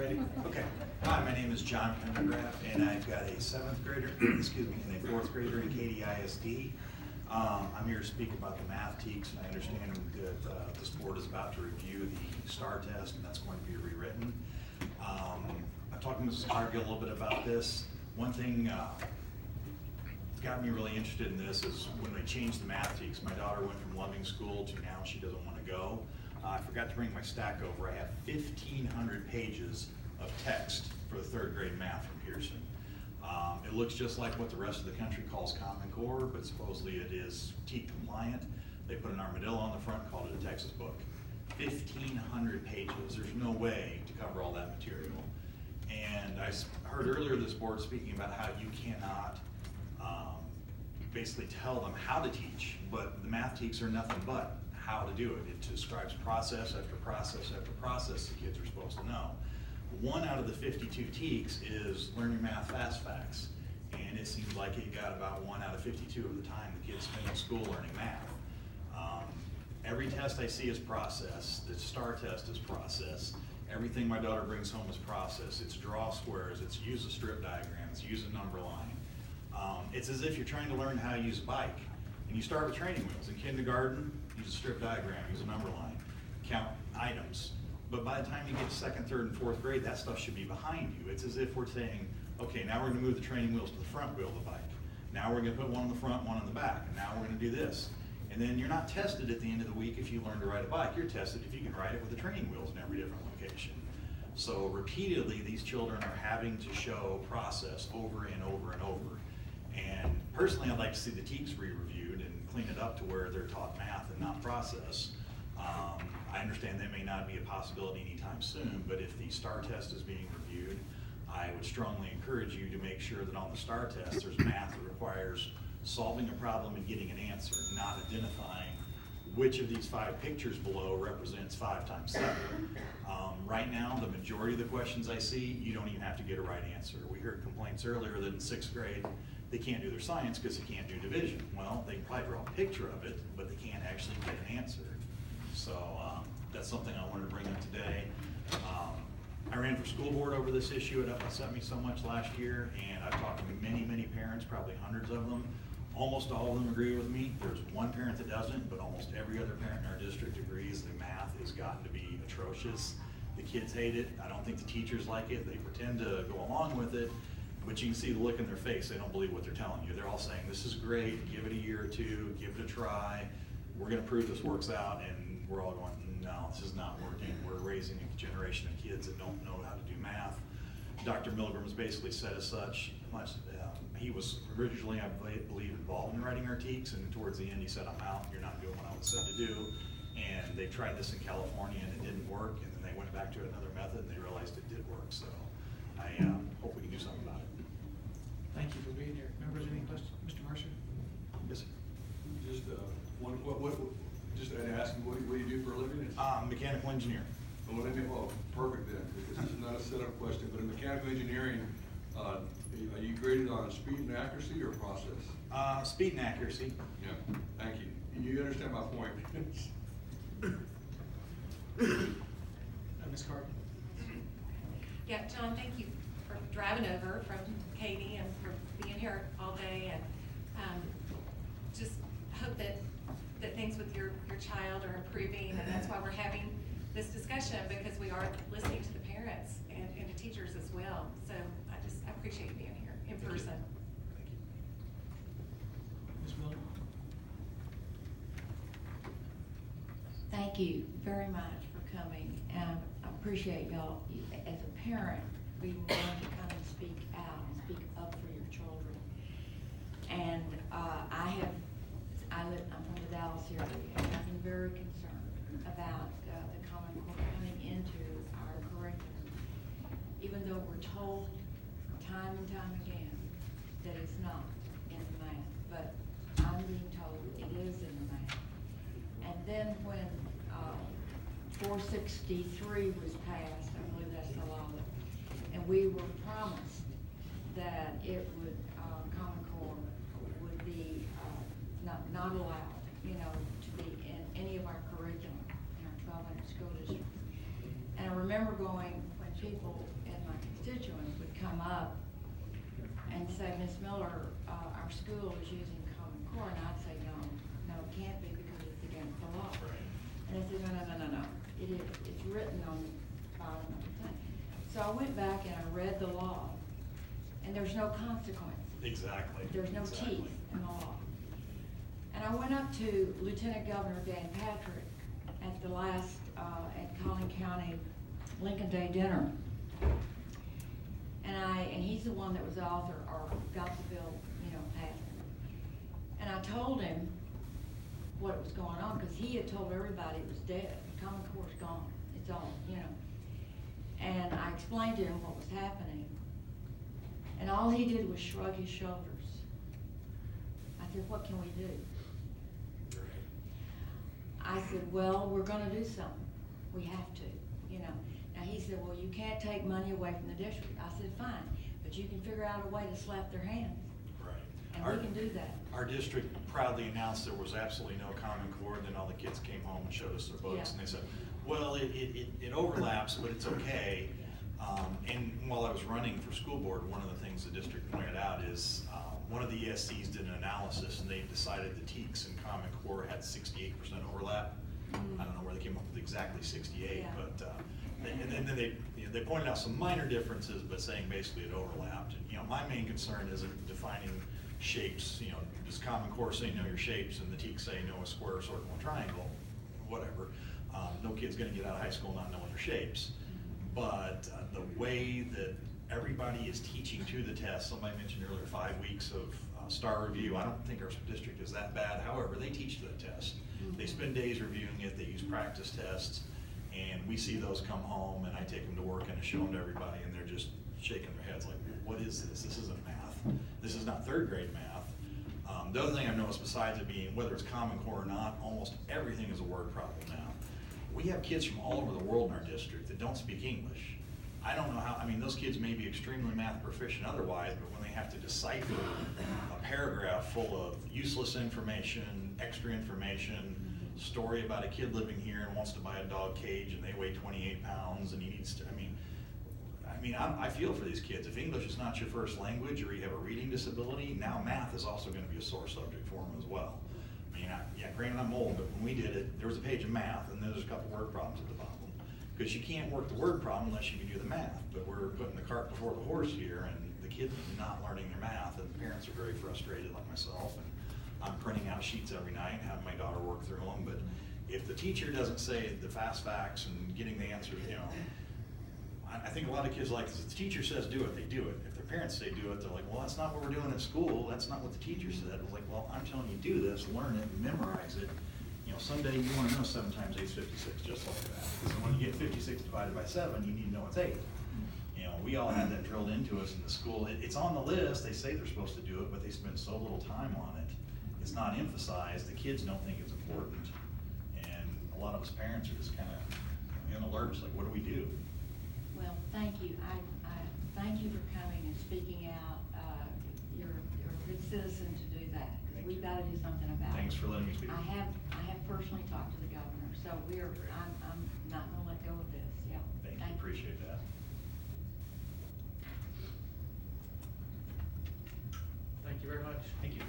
ready? Okay. Hi, my name is John Pendergraff, and I've got a 7th grader, excuse me, and a 4th grader in Katy ISD. I'm here to speak about the math teaks, and I understand that this board is about to review the STAR test, and that's going to be rewritten. I've talked to Mrs. Cargill a little bit about this. One thing that's got me really interested in this is when they changed the math teaks. My daughter went from loving school to now she doesn't want to go. I forgot to bring my stack over. I have 1,500 pages of text for the 3rd grade math from Pearson. It looks just like what the rest of the country calls Common Core, but supposedly it is TEAC compliant. They put an armadillo on the front, called it a Texas book. 1,500 pages. There's no way to cover all that material. And I heard earlier this board speaking about how you cannot basically tell them how to teach, but the math teaks are nothing but how to do it. It describes process after process after process the kids are supposed to know. 1 out of the 52 teaks is learn your math fast facts, and it seems like it got about 1 out of 52 of the time the kids spend in school learning math. Every test I see is process. The STAR test is process. Everything my daughter brings home is process. It's draw squares, it's use a strip diagram, it's use a number line. It's as if you're trying to learn how to use a bike, and you start with training wheels. In kindergarten, use a strip diagram, use a number line, count items. But by the time you get to 2nd, 3rd, and 4th grade, that stuff should be behind you. It's as if we're saying, okay, now we're gonna move the training wheels to the front wheel of the bike. Now we're gonna put one on the front, one on the back, and now we're gonna do this. And then you're not tested at the end of the week if you learn to ride a bike. You're tested if you can ride it with the training wheels in every different location. So repeatedly, these children are having to show process over and over and over. And personally, I'd like to see the teaks re-reviewed and clean it up to where they're taught math and not process. I understand that may not be a possibility anytime soon, but if the STAR test is being reviewed, I would strongly encourage you to make sure that on the STAR test, there's math that requires solving a problem and getting an answer, not identifying which of these 5 pictures below represents 5 times 7. Right now, the majority of the questions I see, you don't even have to get a right answer. We heard complaints earlier that in 6th grade, they can't do their science because they can't do division. Well, they can probably draw a picture of it, but they can't actually get an answer. So that's something I wanted to bring up today. I ran for school board over this issue. It upset me so much last year, and I've talked to many, many parents, probably hundreds of them. Almost all of them agree with me. There's one parent that doesn't, but almost every other parent in our district agrees that math has gotten to be atrocious. The kids hate it. I don't think the teachers like it. They pretend to go along with it, but you can see the look in their face. They don't believe what they're telling you. They're all saying, this is great, give it a year or 2, give it a try. We're gonna prove this works out, and we're all going, no, this is not working. We're raising a generation of kids that don't know how to do math. Dr. Milgram's basically said as such. He was originally, I believe, involved in writing our teaks, and towards the end he said, I'm out, you're not doing what I was said to do. And they tried this in California and it didn't work, and then they went back to another method and they realized it did work. So I hope we can do something about it. Thank you for being here. Members, any questions? Mr. Mercer? Yes, sir. Just just asking, what do you do for a living? Mechanical engineer. Well, perfect then, because this is not a setup question, but in mechanical engineering, are you graded on speed and accuracy or process? Speed and accuracy. Yeah, thank you. You understand my point. Ms. Carter? Yeah, John, thank you for driving over from Katy and for being here all day, and just hope that things with your child are improving, and that's why we're having this discussion, because we are listening to the parents and the teachers as well. So I appreciate you being here in person. Thank you. Ms. Miller? Thank you very much for coming, and I appreciate y'all, as a parent, being willing to come and speak out and speak up for your children. And I'm from the Dallas area, and I've been very concerned about the Common Core coming into our curriculum, even though we're told time and time again that it's not in the math, but I'm being told it is in the math. And then when 463 was passed, I believe that's the law, and we were promised that it would, Common Core would be not allowed, to be in any of our curriculum in our 1200 school districts. And I remember going, when people constituents would come up and say, Ms. Miller, our school is using Common Core, and I'd say, no, it can't be because it's against the law. Right. And they said, no, it is, it's written on the bottom of the thing. So I went back and I read the law, and there's no consequence. Exactly. There's no Exactly. teeth in the law. And I went up to Lieutenant Governor Dan Patrick at the last, at Collin County Lincoln Day dinner. And he's the one that was the author or got the bill, passed. And I told him what was going on, because he had told everybody it was dead. The Common Core's gone. It's all, And I explained to him what was happening. And all he did was shrug his shoulders. I said, what can we do? I said, well, we're gonna do something. We have to, Now he said, well, you can't take money away from the district. I said, fine, but you can figure out a way to slap their hands. Right. And we can do that. Our district proudly announced there was absolutely no Common Core, then all the kids came home and showed us their books, Yeah. and they said, well, it overlaps, but it's okay. And while I was running for school board, one of the things the district pointed out is, one of the ESCs did an analysis, and they decided the TEKS and Common Core had 68% overlap. I don't know where they came up with exactly 68, Yeah. but, and then they pointed out some minor differences, but saying basically it overlapped. And, my main concern isn't defining shapes, does Common Core say know your shapes, and the TEKS say know a square, circle, and triangle, whatever. No kid's gonna get out of high school not knowing their shapes. But the way that everybody is teaching to the test, somebody mentioned earlier 5 weeks of STAR review. I don't think our district is that bad. However, they teach to the test. They spend days reviewing it. They use practice tests, and we see those come home, and I take them to work and I show them to everybody, and they're just shaking their heads like, what is this? This isn't math. This is not third grade math. The other thing I've noticed, besides it being whether it's Common Core or not, almost everything is a word problem now. We have kids from all over the world in our district that don't speak English. I don't know how, those kids may be extremely math proficient otherwise, but when they have to decipher a paragraph full of useless information, extra information, story about a kid living here and wants to buy a dog cage and they weigh 28 pounds and he needs to, I feel for these kids. If English is not your first language or you have a reading disability, now math is also going to be a sore subject for them as well. Granted I'm old, but when we did it, there was a page of math and then there's a couple word problems at the bottom. Because you can't work the word problem unless you can do the math. But we're putting the cart before the horse here, and the kids are not learning their math, and the parents are very frustrated like myself. And I'm printing out sheets every night, having my daughter work through them. But if the teacher doesn't say the fast facts and getting the answers, I think a lot of kids like this. If the teacher says do it, they do it. If their parents say do it, they're like, well, that's not what we're doing at school. That's not what the teacher said. It's like, well, I'm telling you, do this, learn it, memorize it. Someday you want to know 7 times 8 is 56, just like that. So when you get 56 divided by 7, you need to know it's 8. We all had that drilled into us in the school. It's on the list. They say they're supposed to do it, but they spend so little time on it. It's not emphasized. The kids don't think it's important. And a lot of us parents are just kind of in alerts, like, what do we do? Well, thank you. I thank you for coming and speaking out. You're a good citizen to do that, because we've got to do something about it. Thanks for letting me speak. I have personally talked to the governor, so I'm not gonna let go of this, yeah. Thank you, appreciate that. Thank you very much. Thank you.